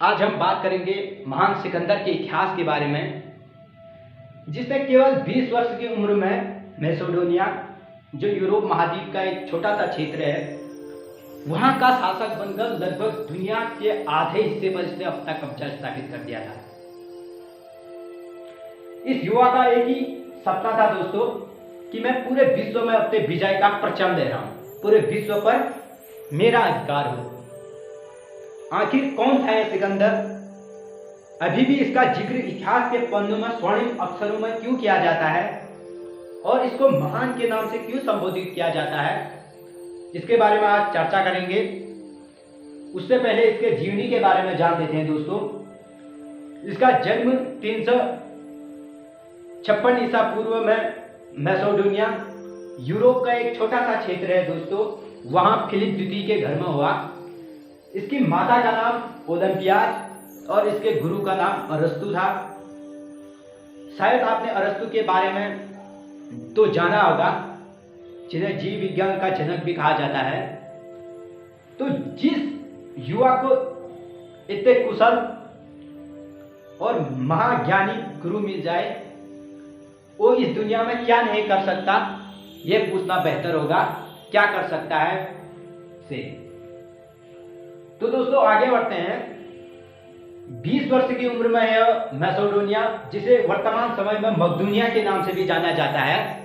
आज हम बात करेंगे महान सिकंदर के इतिहास के बारे में, जिसने केवल 20 वर्ष की उम्र में मैसेडोनिया, जो यूरोप महाद्वीप का एक छोटा सा क्षेत्र है, वहां का शासक बनकर लगभग दुनिया के आधे हिस्से पर इसने अपना कब्जा स्थापित कर दिया था। इस युवा का एक ही सपना था दोस्तों कि मैं पूरे विश्व में अपने विजय का परचम दे रहा हूं, पूरे विश्व पर मेरा अधिकार हो। आखिर कौन था यह सिकंदर? अभी भी इसका जिक्र इतिहास के पन्नों में स्वर्णिम अक्षरों में क्यों किया जाता है और इसको महान के नाम से क्यों संबोधित किया जाता है, इसके बारे में आज चर्चा करेंगे। उससे पहले इसके जीवनी के बारे में जान लेते हैं दोस्तों। इसका जन्म 356 ईसा पूर्व में मैसेडोनिया, यूरोप का एक छोटा सा क्षेत्र है दोस्तों, वहां फिलिप द्वितीय के घर में हुआ। इसकी माता का नाम ओलंपियाज और इसके गुरु का नाम अरस्तु था। शायद आपने अरस्तु के बारे में तो जाना होगा, जिन्हें जीव विज्ञान का जनक भी कहा जाता है। तो जिस युवा को इतने कुशल और महाज्ञानी गुरु मिल जाए, वो इस दुनिया में क्या नहीं कर सकता, यह पूछना बेहतर होगा। क्या कर सकता है से। तो दोस्तों आगे बढ़ते हैं। 20 वर्ष की उम्र में है मैसेडोनिया, जिसे वर्तमान समय में मकदूनिया के नाम से भी जाना जाता है,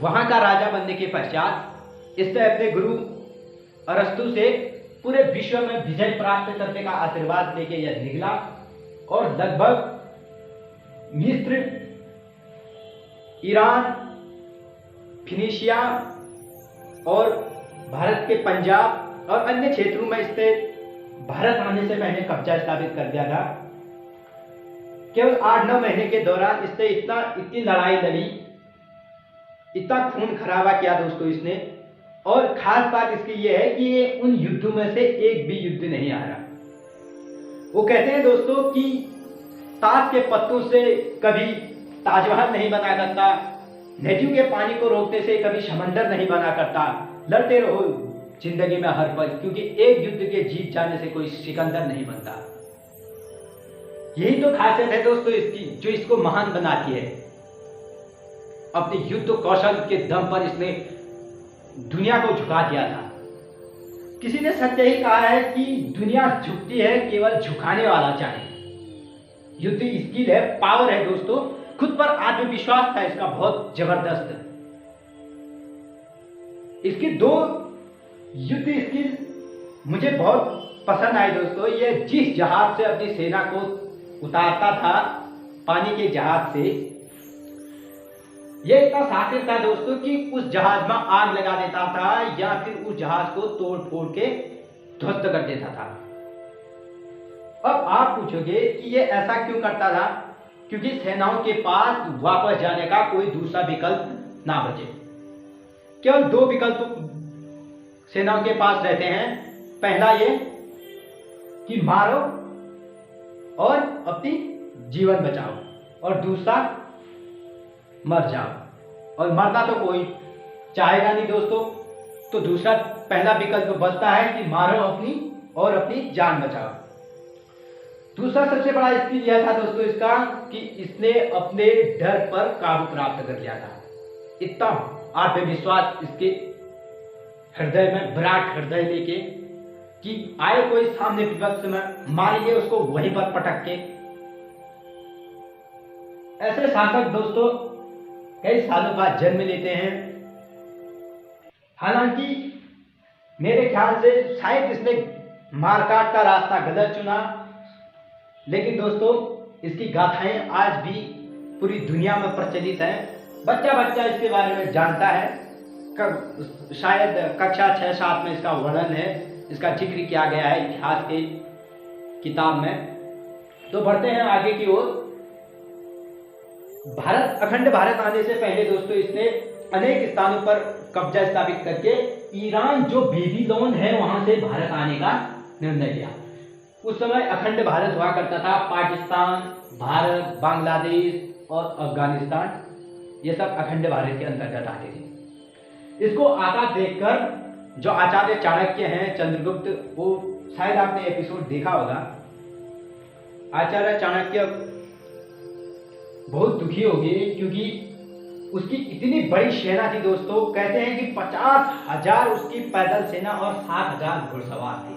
वहां का राजा बनने के पश्चात इसने अपने गुरु अरस्तु से पूरे विश्व में विजय प्राप्त करने का आशीर्वाद लेके यह निकला और लगभग मिस्र, ईरान, फिनिशिया और भारत के पंजाब और अन्य क्षेत्रों में इसने भारत आने से पहले कब्जा स्थापित कर दिया था। केवल 8-9 महीने के दौरान इसने इतनी लड़ाई लड़ी, इतना खून खराबा किया दोस्तों इसने। और खास बात इसकी यह है कि ये उन युद्धों में से एक भी युद्ध नहीं हारा। वो कहते हैं दोस्तों कि ताश के पत्तों से कभी ताजमहल नहीं बना करता, नदियों के पानी को रोकने से कभी समंदर नहीं बना करता। लड़ते रहो जिंदगी में हर पल, क्योंकि एक युद्ध के जीत जाने से कोई सिकंदर नहीं बनता। यही तो खासियत है दोस्तों इसकी, जो इसको महान बनाती है। अपने युद्ध कौशल के दम पर इसने दुनिया को झुका दिया था। किसी ने सच यही कहा है कि दुनिया झुकती है, केवल झुकाने वाला चाहे। युद्ध स्किल है, पावर है दोस्तों, खुद पर आत्मविश्वास था इसका बहुत जबरदस्त। इसकी 2 युद्ध स्किल मुझे बहुत पसंद आई दोस्तों। ये जिस जहाज से अपनी सेना को उतारता था, पानी के जहाज से, यह इतना शातिर था दोस्तों कि उस जहाज में आग लगा देता था या फिर उस जहाज को तोड़ फोड़ के ध्वस्त कर देता था। अब आप पूछोगे कि यह ऐसा क्यों करता था? क्योंकि सेनाओं के पास वापस जाने का कोई दूसरा विकल्प ना बचे। केवल 2 विकल्प सेनाओं के पास रहते हैं। पहला ये कि मारो और अपनी जीवन बचाओ, और दूसरा मर जाओ। और मरना तो कोई चाहेगा नहीं दोस्तों, तो दूसरा पहला विकल्प बचता है कि मारो अपनी जान बचाओ। दूसरा सबसे बड़ा स्किल यह था दोस्तों इसका कि इसने अपने डर पर काबू प्राप्त कर लिया था। इतना आत्मविश्वास इसके हृदय में, विराट हृदय लेके, कि आए कोई सामने विपक्ष में, मारेंगे उसको वहीं पर पटक के। ऐसे शासक दोस्तों कई सालों बाद जन्म लेते हैं। हालांकि मेरे ख्याल से शायद इसने मारकाट का रास्ता गलत चुना, लेकिन दोस्तों इसकी गाथाएं आज भी पूरी दुनिया में प्रचलित हैं। बच्चा बच्चा इसके बारे में जानता है। शायद कक्षा 6-7 में इसका वर्णन है, इसका जिक्र किया गया है इतिहास के किताब में। तो बढ़ते हैं आगे की ओर। अखंड भारत आने से पहले दोस्तों इसने अनेक स्थानों पर कब्जा स्थापित करके ईरान, जो बेबीलोन है, वहां से भारत आने का निर्णय लिया। उस समय अखंड भारत हुआ करता था। पाकिस्तान, भारत, बांग्लादेश और अफगानिस्तान, ये सब अखंड भारत के अंतर्गत आते थे। इसको आता देखकर जो आचार्य चाणक्य हैं चंद्रगुप्त, वो शायद आपने एपिसोड देखा होगा। आचार्य चाणक्य बहुत दुखी हो गए क्योंकि उसकी इतनी बड़ी सेना थी दोस्तों। कहते हैं कि 50,000 उसकी पैदल सेना और 7,000 घुड़सवार थे।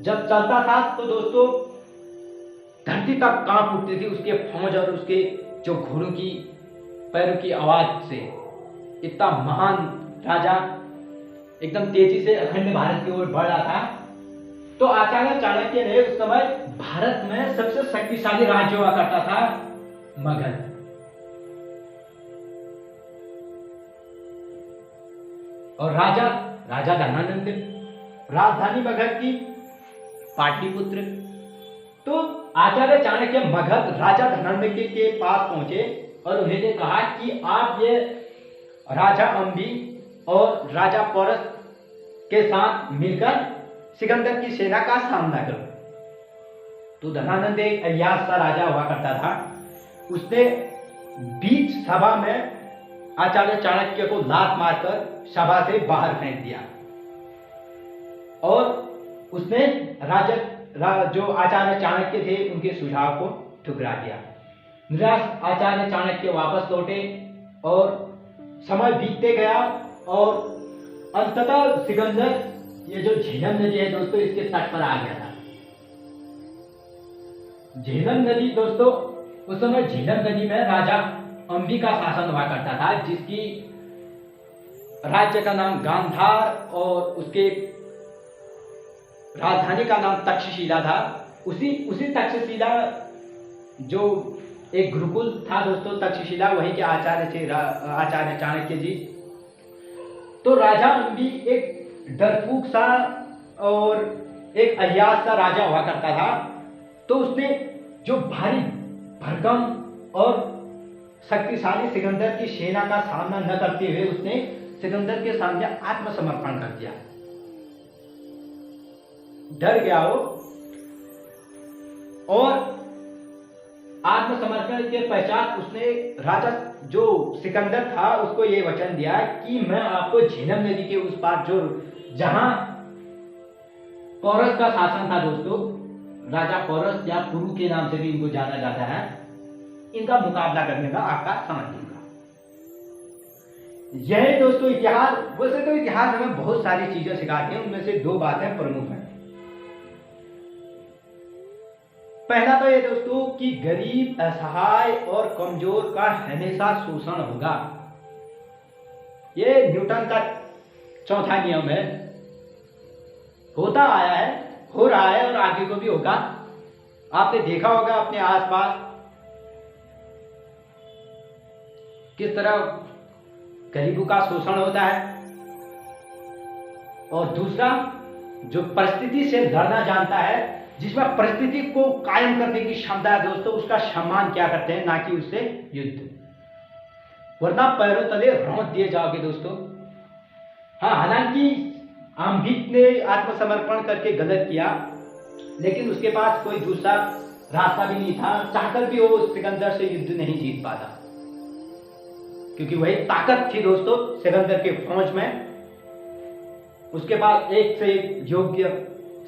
जब चलता था तो दोस्तों धरती तक कांप उठती थी उसके फौज और उसके जो घोड़ों की पैरों की आवाज से। इतना महान राजा एकदम तेजी से अखंड भारत की ओर बढ़ रहा था। तो आचार्य चाणक्य ने उस समय भारत में सबसे शक्तिशाली राज्य हुआ करता था मगध। और राजा धनानंद, राजधानी मगध की पाटलिपुत्र। तो आचार्य चाणक्य मगध राजा धनानंद के पास पहुंचे और उन्हें कहा कि आप ये राजा अम्बी और राजा पोरस के साथ मिलकर सिकंदर की सेना का सामना करो। तो धनानंद एक अय्याश सा राजा हुआ करता था। उसने बीच सभा में आचार्य चाणक्य को लात मारकर सभा से बाहर फेंक दिया और उसने जो आचार्य चाणक्य थे उनके सुझाव को ठुकरा दिया। निराश आचार्य चाणक्य वापस लौटे और समय बीतते गया और अंततः सिकंदर, ये जो झेलम नदी है दोस्तों, इसके तट पर आ गया था। झेलम नदी दोस्तों, उस समय झेलम नदी में राजा अम्बी का शासन हुआ करता था, जिसकी राज्य का नाम गांधार और उसके राजधानी का नाम तक्षशिला था। उसी तक्षशिला जो एक गुरुकुल था दोस्तों, तक्षशिला, वहीं के आचार्य थे आचार्य चाणक्य जी। तो राजा अम्बी एक डरपूक सा और एक अय्याश सा राजा हुआ करता था। तो उसने जो भारी भरकम और शक्तिशाली सिकंदर की सेना का सामना न करते हुए उसने सिकंदर के सामने आत्मसमर्पण कर दिया। डर गया वो और आत्मसमर्पण के पश्चात उसने राजा जो सिकंदर था उसको ये वचन दिया कि मैं आपको झेलम नदी के उस पार, जो जहां पौरस का शासन था दोस्तों, राजा पौरस या पुरु के नाम से भी इनको जाना जाता है, इनका मुकाबला करने का आपका समझ दूंगा। यह दोस्तों इतिहास, वैसे तो इतिहास हमें बहुत सारी चीजें सिखाते हैं, उनमें से दो बातें प्रमुख हैं। पहला तो ये दोस्तों कि गरीब, असहाय और कमजोर का हमेशा शोषण होगा। ये न्यूटन का चौथा नियम है, होता आया है, हो रहा है और आगे को भी होगा। आपने देखा होगा अपने आसपास किस तरह गरीबों का शोषण होता है। और दूसरा, जो परिस्थिति से लड़ना जानता है, जिसमें परिस्थिति को कायम करने की क्षमता है दोस्तों, उसका सम्मान क्या करते हैं, ना कि उससे युद्ध, वरना पैरों तले रौंद दिए जाओगे दोस्तों। हाँ, हालांकि अम्बिक ने आत्मसमर्पण करके गलत किया, लेकिन उसके पास कोई दूसरा रास्ता भी नहीं था। चाहकर भी वो सिकंदर से युद्ध नहीं जीत पाता, क्योंकि वही ताकत थी दोस्तों सिकंदर के फौज में। उसके पास एक से एक योग्य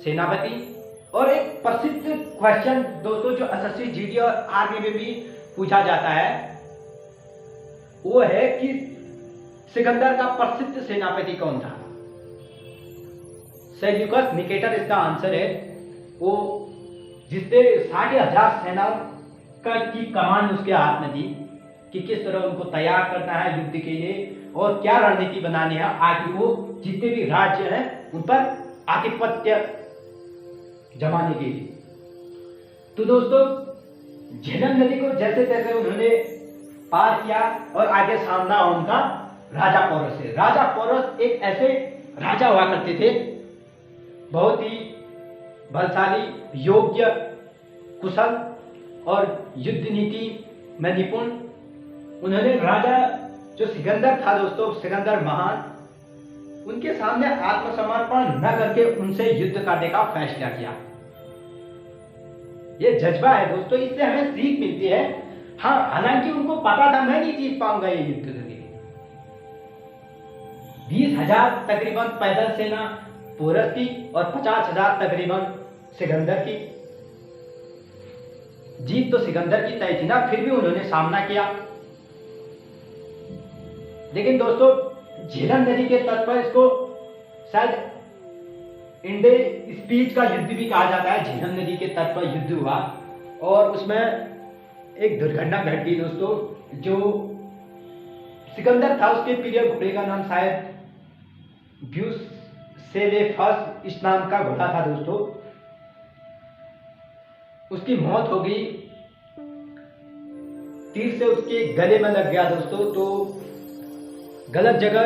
सेनापति। और एक प्रसिद्ध क्वेश्चन दोस्तों जो एसएससी, जीडी और आर्मी में भी पूछा जाता है, वो है कि सिकंदर का प्रसिद्ध सेनापति कौन था। सेल्यूकस निकेटर इसका आंसर है। वो जिसने 60,000 सेना की कमान उसके हाथ में दी कि किस तरह उनको तैयार करना है युद्ध के लिए और क्या रणनीति बनानी है, आगे वो जितने भी राज्य हैं उन पर आधिपत्य जमाने के लिए। तो दोस्तों झेलम नदी को जैसे तैसे उन्होंने पार किया और आगे सामना उनका राजा पौरस से। राजा पौरस एक ऐसे राजा हुआ करते थे, बहुत ही बलशाली, योग्य, कुशल और युद्ध नीति में निपुण। उन्होंने राजा जो सिकंदर था दोस्तों, सिकंदर महान, उनके सामने आत्मसमर्पण न करके उनसे युद्ध करने का फैसला किया। यह जज्बा है दोस्तों, इससे हमें सीख मिलती है। हाँ, हालांकि उनको पता था मैं नहीं जीत पाऊंगा ये युद्ध करके, 20,000 तकरीबन पैदल सेना पोरस की और 50,000 तकरीबन सिकंदर की। जीत तो सिकंदर की तय थी ना, फिर भी उन्होंने सामना किया। लेकिन दोस्तों झेलम नदी के तट पर इसको शायद इंडे स्पीच का युद्ध भी कहा जाता है। झेलम नदी के तट पर युद्ध हुआ और उसमें एक दुर्घटना घट गई दोस्तों। जो सिकंदर था उसके प्रिय घोड़े का नाम शायद ब्यूसेलेफस इस नाम का घोड़ा था दोस्तों। उसकी मौत हो गई, तीर से उसके गले में लग गया दोस्तों। तो गलत जगह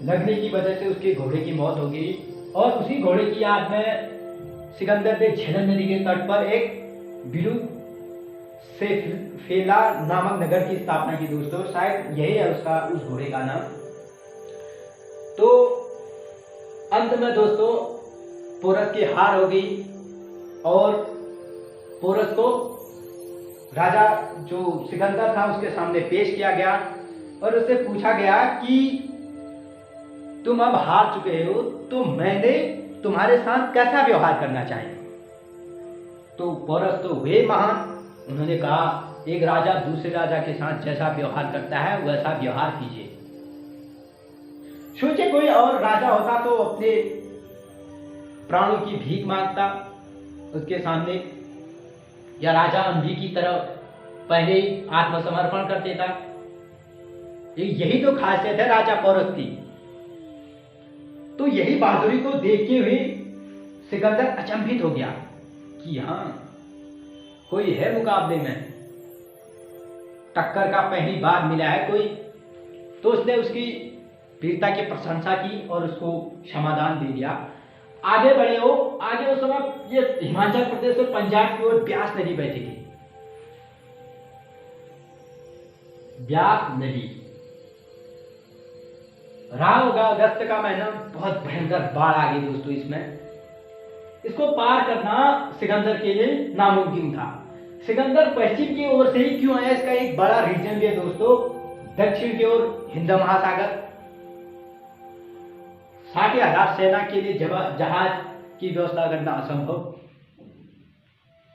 लगने की वजह से उसके घोड़े की मौत हो गई और उसी घोड़े की याद में सिकंदर ने झेलम नदी के तट पर एक बिलू से फेला नामक नगर की स्थापना की दोस्तों। शायद यही है उसका उस घोड़े का नाम। तो अंत में दोस्तों पोरस की हार हो गई और पोरस को राजा जो सिकंदर था उसके सामने पेश किया गया और उससे पूछा गया कि तुम अब हार चुके हो तो मैंने तुम्हारे साथ कैसा व्यवहार करना चाहिए। तो पोरस तो वे महान, उन्होंने कहा एक राजा दूसरे राजा के साथ जैसा व्यवहार करता है वैसा व्यवहार कीजिए। सोचे कोई और राजा होता तो अपने प्राणों की भीख मांगता उसके सामने, या राजा अंधी की तरह पहले ही आत्मसमर्पण कर देता। यही तो खासियत है राजा पोरस की। तो यही बहादुरी को देखते हुए सिकंदर अचंभित हो गया कि हाँ कोई है मुकाबले में, टक्कर का पहली बार मिला है कोई। तो उसने उसकी वीरता की प्रशंसा की और उसको क्षमादान दे दिया। आगे बढ़े हो, आगे उस समय ये हिमाचल प्रदेश और पंजाब की ओर ब्यास नदी बहती थी। ब्यास नदी रहा होगा अगस्त का महीना, बहुत भयंकर बाढ़ आ गई दोस्तों इसमें। इसको पार करना सिकंदर के लिए नामुमकिन था। सिकंदर पश्चिम की ओर से ही क्यों आया, इसका एक बड़ा रीजन भी है दोस्तों। दक्षिण की ओर हिंद महासागर, 60,000 सेना के लिए जहाज की व्यवस्था करना असंभव।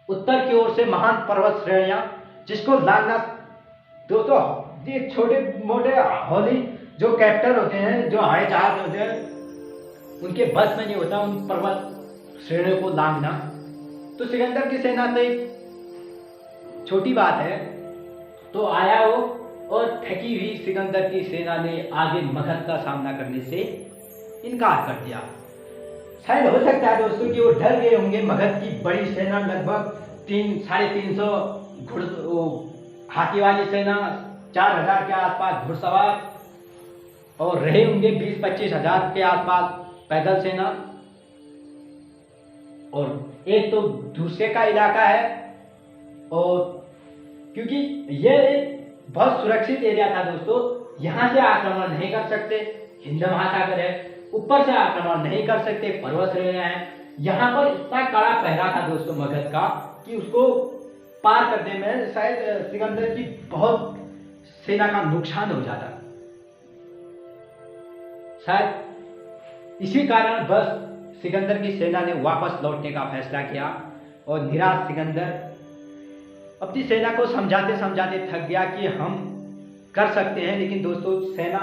उत्तर की ओर से महान पर्वत श्रेणियां जिसको लांगना दोस्तों, ये छोटे मोटे हौली जो कैप्टन होते हैं, जो हवाई जहाज होते हैं, उनके बस में नहीं होता उन पर्वत श्रेणियों को लांघना। तो सिकंदर की सेना तो एक छोटी बात है। तो आया वो और थकी हुई सिकंदर की सेना ने आगे मगध का सामना करने से इनकार कर दिया। शायद हो सकता है दोस्तों कि वो डर गए होंगे। मगध की बड़ी सेना लगभग 300-350 हाथी वाली सेना, 4,000 के आसपास घुड़सवार और रहे होंगे 20-25 हजार के आसपास पैदल सेना। और एक तो दूसरे का इलाका है और क्योंकि ये एक बहुत सुरक्षित एरिया था दोस्तों, यहां से आक्रमण नहीं कर सकते, हिंद महासागर है, ऊपर से आक्रमण नहीं कर सकते, पर्वत श्रेणियां हैं। यहां पर इतना कड़ा पहरा था दोस्तों मगध का कि उसको पार करने में शायद सिकंदर की बहुत सेना का नुकसान हो जाता। शायद इसी कारण बस सिकंदर की सेना ने वापस लौटने का फैसला किया और निराश सिकंदर अपनी सेना को समझाते समझाते थक गया कि हम कर सकते हैं। लेकिन दोस्तों सेना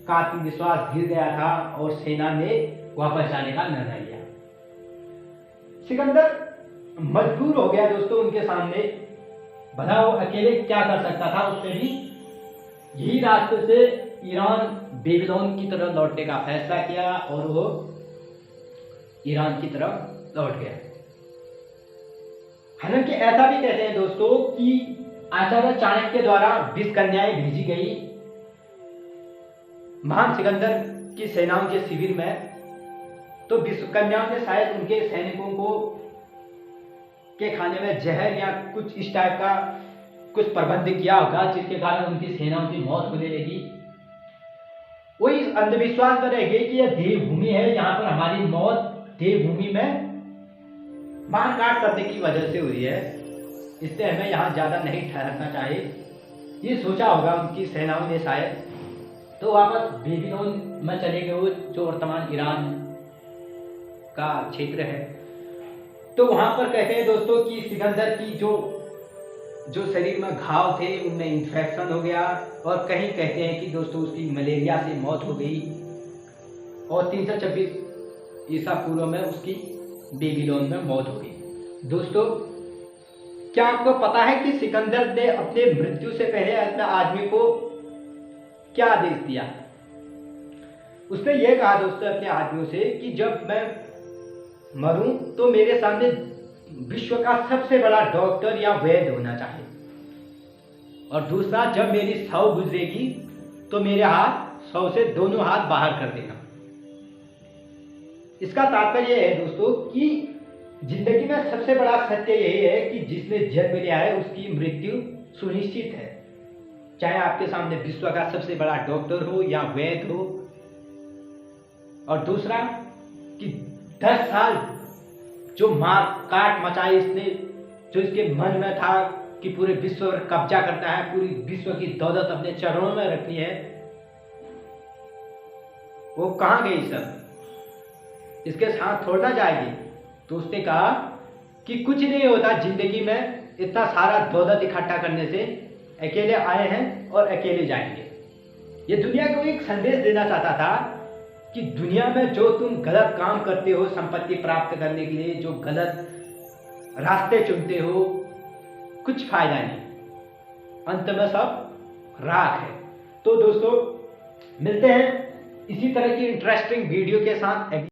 का आत्मविश्वास गिर गया था और सेना ने वापस जाने का निर्णय लिया। सिकंदर मजबूर हो गया दोस्तों उनके सामने, भला वो अकेले क्या कर सकता था। उसने भी यही रास्ते से ईरान बेबीलोन की तरफ लौटने का फैसला किया और वो ईरान की तरफ लौट गया। हालांकि ऐसा भी कहते हैं दोस्तों कि आचार्य चाणक्य द्वारा 20 कन्याएं भेजी गई महान सिकंदर की सेनाओं के शिविर में। तो 20 कन्याओं ने शायद उनके सैनिकों को के खाने में जहर या कुछ इस टाइप का कुछ प्रबंध किया होगा, जिसके कारण उनकी सेनाओं की मौत होने लगी। वो इस अंधविश्वास में रह गए कि यह देवभूमि है, यहाँ पर हमारी मौत देवभूमि में मारकाट करने की वजह से हुई है, इसलिए हमें यहाँ ज्यादा नहीं ठहरना चाहिए। ये सोचा होगा उनकी सेनाओं ने शायद। तो वापस बेबीलोन में चले गए वो, जो वर्तमान ईरान का क्षेत्र है। तो वहां पर कहते हैं दोस्तों कि सिकंदर की जो शरीर में घाव थे उनमें इन्फेक्शन हो गया, और कहीं कहते हैं कि दोस्तों उसकी मलेरिया से मौत हो गई, और 326 ईसा पूर्व में उसकी बेबीलोन में मौत हो गई। दोस्तों क्या आपको पता है कि सिकंदर ने अपने मृत्यु से पहले अपने आदमी को क्या आदेश दिया? उसने यह कहा दोस्तों अपने आदमियों से कि जब मैं मरूं तो मेरे सामने विश्व का सबसे बड़ा डॉक्टर या वैद्य होना चाहिए, और दूसरा जब मेरी 100 गुजरेगी तो मेरे हाथ 100 से दोनों हाथ बाहर कर देना। इसका तात्पर्य यह है दोस्तों कि जिंदगी में सबसे बड़ा सत्य यही है कि जिसने जन्म लिया है उसकी मृत्यु सुनिश्चित है, चाहे आपके सामने विश्व का सबसे बड़ा डॉक्टर हो या वैद्य हो। और दूसरा कि 10 साल जो मार काट मचाई इसने, जो इसके मन में था कि पूरे विश्व पर कब्जा करता है, पूरी विश्व की दौलत अपने चरणों में रखनी है, वो कहाँ गई सब? इसके साथ थोड़ा जाएगी। तो उसने कहा कि कुछ नहीं होता जिंदगी में इतना सारा दौलत इकट्ठा करने से, अकेले आए हैं और अकेले जाएंगे। ये दुनिया को एक संदेश देना चाहता था कि दुनिया में जो तुम गलत काम करते हो संपत्ति प्राप्त करने के लिए, जो गलत रास्ते चुनते हो, कुछ फायदा नहीं, अंत में सब राख है। तो दोस्तों मिलते हैं इसी तरह की इंटरेस्टिंग वीडियो के साथ।